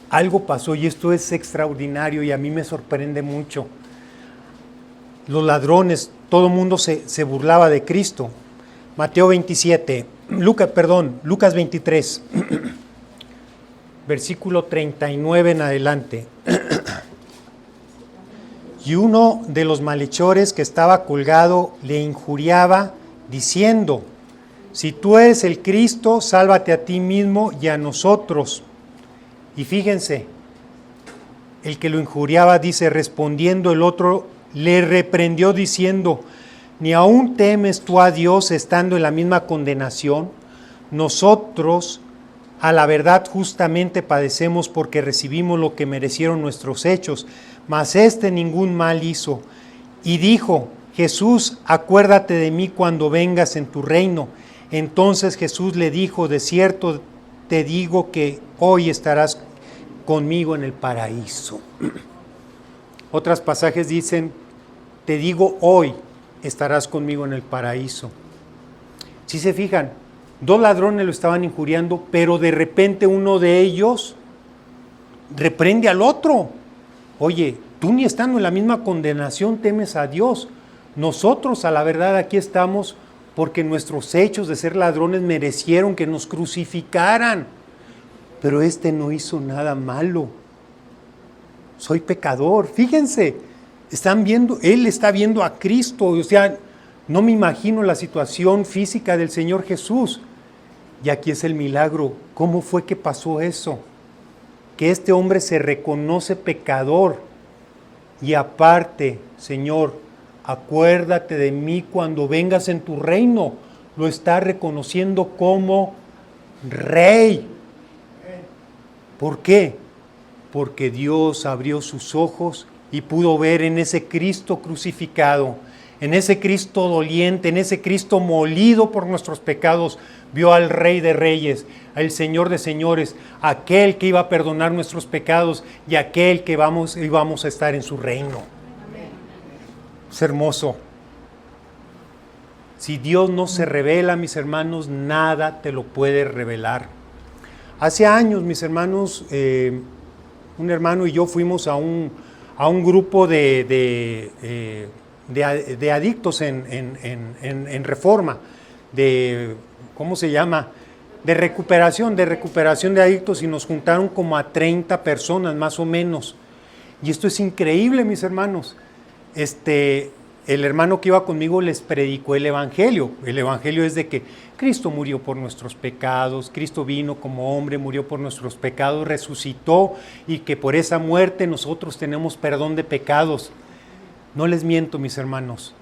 Algo pasó y esto es extraordinario y a mí me sorprende mucho. Los ladrones, todo el mundo se burlaba de Cristo. Mateo 27, Lucas 23, versículo 39 en adelante. Y uno de los malhechores que estaba colgado le injuriaba diciendo: si tú eres el Cristo, sálvate a ti mismo y a nosotros. Y fíjense, el que lo injuriaba dice, respondiendo el otro, le reprendió diciendo: ¿ni aún temes tú a Dios estando en la misma condenación? Nosotros, a la verdad, justamente padecemos porque recibimos lo que merecieron nuestros hechos, mas éste ningún mal hizo. Y dijo: Jesús, acuérdate de mí cuando vengas en tu reino. Entonces Jesús le dijo: de cierto te digo que hoy estarás conmigo en el paraíso. Otros pasajes dicen: te digo, hoy estarás conmigo en el paraíso. Si se fijan, dos ladrones lo estaban injuriando, pero de repente uno de ellos reprende al otro. Oye, tú ni estando en la misma condenación temes a Dios. Nosotros, a la verdad, aquí estamos porque nuestros hechos de ser ladrones merecieron que nos crucificaran. Pero este no hizo nada malo. Soy pecador. Fíjense, están viendo, él está viendo a Cristo. O sea, no me imagino la situación física del Señor Jesús. Y aquí es el milagro. ¿Cómo fue que pasó eso? Que este hombre se reconoce pecador. Y aparte, Señor, acuérdate de mí cuando vengas en tu reino. Lo está reconociendo como Rey. ¿Por qué? Porque Dios abrió sus ojos y pudo ver en ese Cristo crucificado, en ese Cristo doliente, en ese Cristo molido por nuestros pecados, vio al Rey de Reyes, al Señor de Señores, aquel que iba a perdonar nuestros pecados y aquel que íbamos a estar en su reino. Es hermoso. Si Dios no se revela, mis hermanos, nada te lo puede revelar. Hace años, mis hermanos, un hermano y yo fuimos a un grupo de adictos en Reforma, ¿cómo se llama? De recuperación de adictos, y nos juntaron como a 30 personas más o menos. Y esto es increíble, mis hermanos. El hermano que iba conmigo les predicó el Evangelio. El Evangelio es de que Cristo murió por nuestros pecados, Cristo vino como hombre, murió por nuestros pecados, resucitó, y que por esa muerte nosotros tenemos perdón de pecados. No les miento, mis hermanos.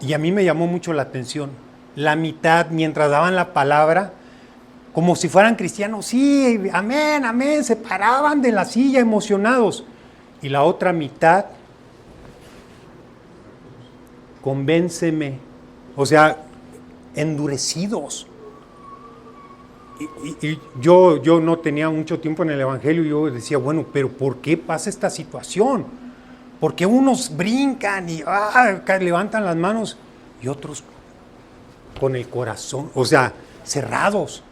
Y a mí me llamó mucho la atención. La mitad, mientras daban la palabra, como si fueran cristianos, sí, amén, amén, se paraban de la silla emocionados. Y la otra mitad, convénceme, o sea, endurecidos. Y yo no tenía mucho tiempo en el Evangelio, y yo decía, bueno, pero ¿por qué pasa esta situación? ¿Por qué unos brincan y levantan las manos y otros con el corazón, o sea, cerrados?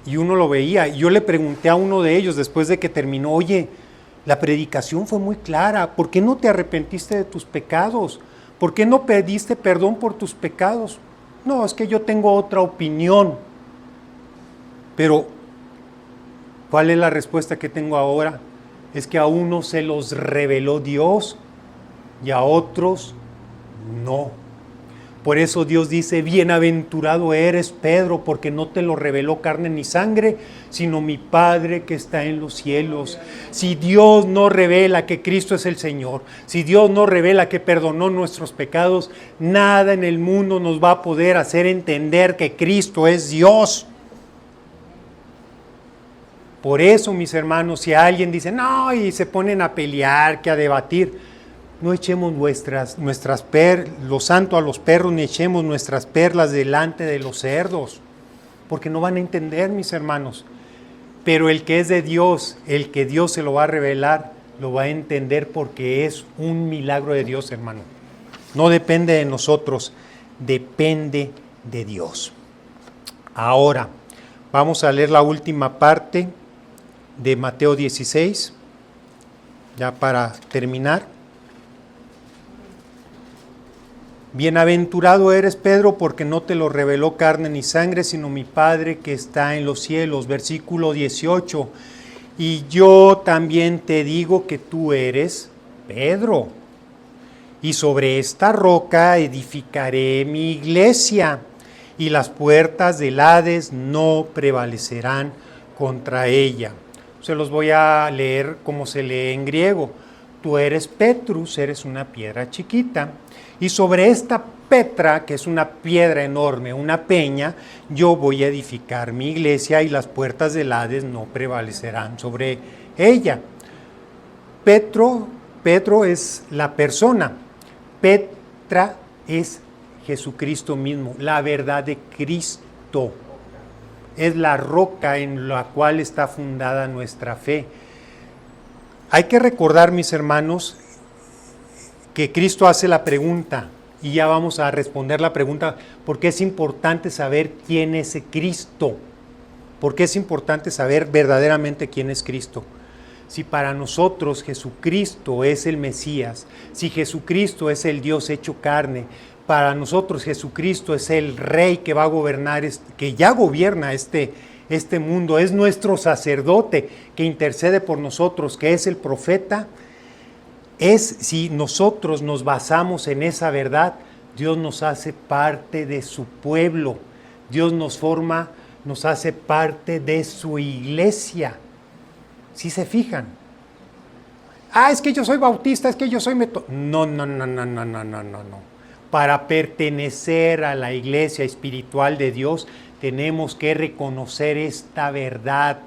Y uno lo veía, y yo le pregunté a uno de ellos después de que terminó: oye, la predicación fue muy clara, ¿por qué no te arrepentiste de tus pecados? ¿Por qué no pediste perdón por tus pecados? No, es que yo tengo otra opinión. Pero, ¿cuál es la respuesta que tengo ahora? Es que a unos se los reveló Dios y a otros no. Por eso Dios dice: bienaventurado eres, Pedro, porque no te lo reveló carne ni sangre, sino mi Padre que está en los cielos. Si Dios no revela que Cristo es el Señor, si Dios no revela que perdonó nuestros pecados, nada en el mundo nos va a poder hacer entender que Cristo es Dios. Por eso, mis hermanos, si alguien dice, no, y se ponen a pelear, que a debatir, no echemos lo santo a los perros, ni echemos nuestras perlas delante de los cerdos, porque no van a entender, mis hermanos. Pero el que es de Dios, el que Dios se lo va a revelar, lo va a entender, porque es un milagro de Dios, hermano. No depende de nosotros, depende de Dios. Ahora, Vamos a leer la última parte de Mateo 16, ya para terminar. Bienaventurado eres, Pedro, porque no te lo reveló carne ni sangre, sino mi Padre que está en los cielos. Versículo 18. Y yo también te digo que tú eres Pedro, y sobre esta roca edificaré mi iglesia, y las puertas del Hades no prevalecerán contra ella. Se los voy a leer como se lee en griego. Tú eres Petrus, eres una piedra chiquita, y sobre esta Petra, que es una piedra enorme, una peña, yo voy a edificar mi iglesia y las puertas del Hades no prevalecerán sobre ella. Petro es la persona, Petra es Jesucristo mismo, la verdad de Cristo. Es la roca en la cual está fundada nuestra fe. Hay que recordar, mis hermanos, que Cristo hace la pregunta, y ya vamos a responder la pregunta, porque es importante saber quién es Cristo. Porque es importante saber verdaderamente quién es Cristo. Si para nosotros Jesucristo es el Mesías, si Jesucristo es el Dios hecho carne, para nosotros Jesucristo es el Rey que va a gobernar, que ya gobierna este mundo, es nuestro sacerdote que intercede por nosotros, que es el profeta. Si nosotros nos basamos en esa verdad, Dios nos hace parte de su pueblo, Dios nos forma, nos hace parte de su iglesia. ¿Sí se fijan? Es que yo soy bautista, es que yo soy No. Para pertenecer a la iglesia espiritual de Dios, tenemos que reconocer esta verdad.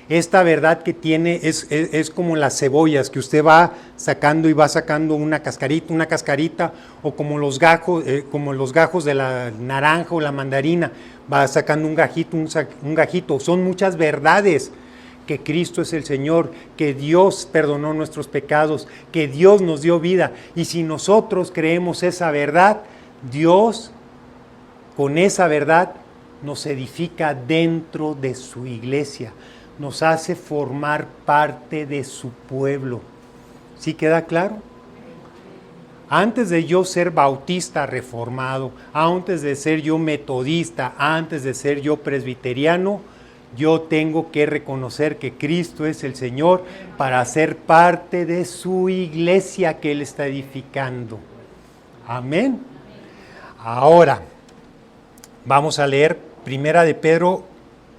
Esta verdad que tiene, es como las cebollas que usted va sacando y va sacando una cascarita, o como los gajos de la naranja o la mandarina, va sacando un gajito. Son muchas verdades, que Cristo es el Señor, que Dios perdonó nuestros pecados, que Dios nos dio vida. Y si nosotros creemos esa verdad, Dios con esa verdad nos edifica dentro de su iglesia, nos hace formar parte de su pueblo. ¿Sí queda claro? Antes de yo ser bautista reformado, antes de ser yo metodista, antes de ser yo presbiteriano, yo tengo que reconocer que Cristo es el Señor para ser parte de su iglesia que Él está edificando. Amén. Ahora, vamos a leer Primera de Pedro,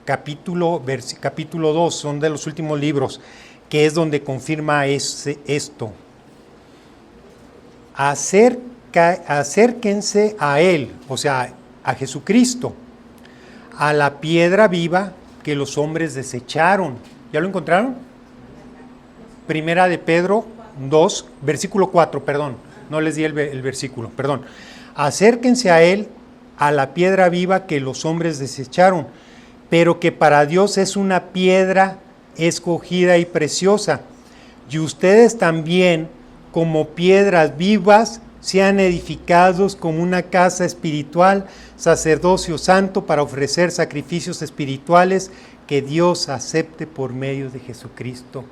capítulo 2, son de los últimos libros, que es donde confirma esto. Acérquense a Él, o sea, a Jesucristo, a la piedra viva que los hombres desecharon. ¿Ya lo encontraron? Primera de Pedro 2, versículo 4, perdón, no les di el versículo, perdón. Acérquense a Él, a la piedra viva que los hombres desecharon, pero que para Dios es una piedra escogida y preciosa. Y ustedes también, como piedras vivas, sean edificados como una casa espiritual, sacerdocio santo, para ofrecer sacrificios espirituales que Dios acepte por medio de Jesucristo.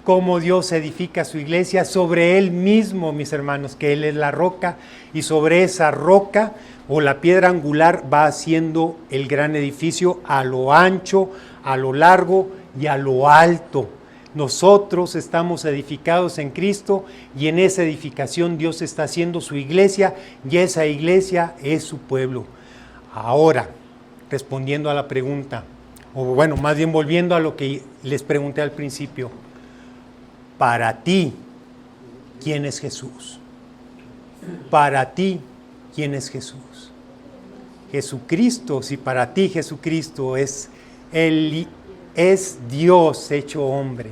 Cómo Dios edifica su iglesia sobre Él mismo, mis hermanos, que Él es la roca, y sobre esa roca o la piedra angular va haciendo el gran edificio a lo ancho, a lo largo y a lo alto. Nosotros estamos edificados en Cristo, y en esa edificación Dios está haciendo su iglesia, y esa iglesia es su pueblo. Ahora, respondiendo a la pregunta, o bueno, más bien volviendo a lo que les pregunté al principio, para ti, ¿quién es Jesús? Para ti, ¿quién es Jesús? Jesucristo, si para ti Jesucristo es Dios hecho hombre,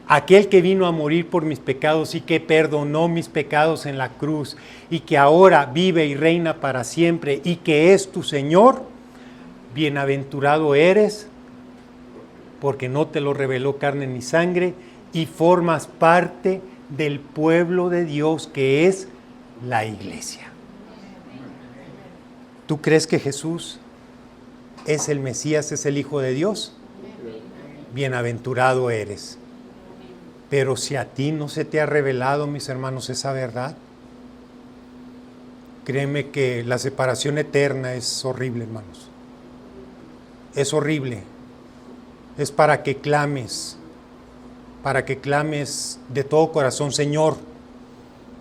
aquel que vino a morir por mis pecados y que perdonó mis pecados en la cruz, y que ahora vive y reina para siempre, y que es tu Señor, bienaventurado eres, porque no te lo reveló carne ni sangre, y formas parte del pueblo de Dios, que es la iglesia. ¿Tú crees que Jesús es el Mesías, es el Hijo de Dios, bienaventurado eres. Pero si a ti no se te ha revelado, mis hermanos, esa verdad, créeme que la separación eterna es horrible, hermanos. Es horrible. Es para que clames de todo corazón: Señor,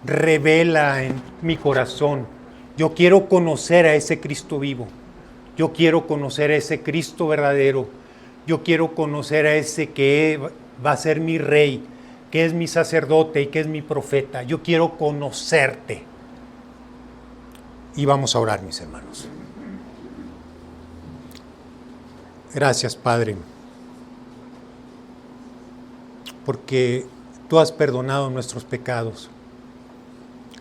revela en mi corazón. Yo quiero conocer a ese Cristo vivo. Yo quiero conocer a ese Cristo verdadero. Yo quiero conocer a ese que va a ser mi rey, que es mi sacerdote y que es mi profeta. Yo quiero conocerte. Y vamos a orar, mis hermanos. Gracias, Padre, porque tú has perdonado nuestros pecados.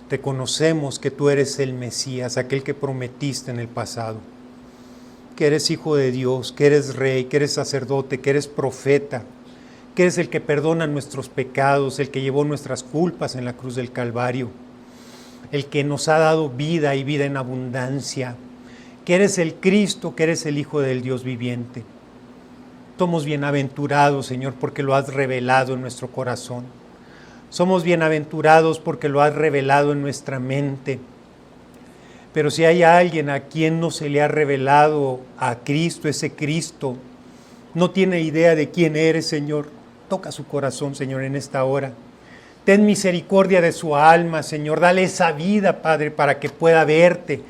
Te conocemos que tú eres el Mesías, aquel que prometiste en el pasado, que eres Hijo de Dios, que eres Rey, que eres sacerdote, que eres profeta, que eres el que perdona nuestros pecados, el que llevó nuestras culpas en la cruz del Calvario, el que nos ha dado vida y vida en abundancia, que eres el Cristo, que eres el Hijo del Dios viviente. Somos bienaventurados, Señor, porque lo has revelado en nuestro corazón. Somos bienaventurados porque lo has revelado en nuestra mente. Pero si hay alguien a quien no se le ha revelado a Cristo, ese Cristo, no tiene idea de quién eres, Señor, toca su corazón, Señor, en esta hora. Ten misericordia de su alma, Señor. Dale esa vida, Padre, para que pueda verte,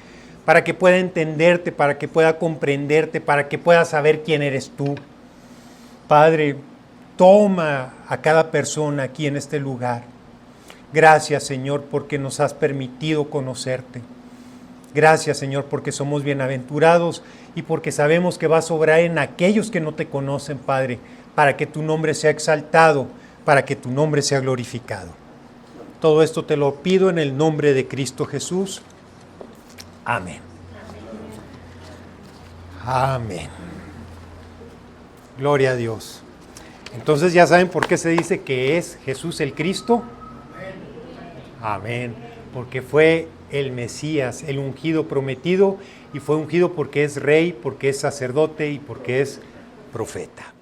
para que pueda entenderte, para que pueda comprenderte, para que pueda saber quién eres tú. Padre, toma a cada persona aquí en este lugar. Gracias, Señor, porque nos has permitido conocerte. Gracias, Señor, porque somos bienaventurados y porque sabemos que vas a obrar en aquellos que no te conocen, Padre, para que tu nombre sea exaltado, para que tu nombre sea glorificado. Todo esto te lo pido en el nombre de Cristo Jesús. Amén. Amén. Gloria a Dios. Entonces ya saben por qué se dice que es Jesús el Cristo. Amén. Porque fue el Mesías, el ungido prometido, y fue ungido porque es rey, porque es sacerdote y porque es profeta.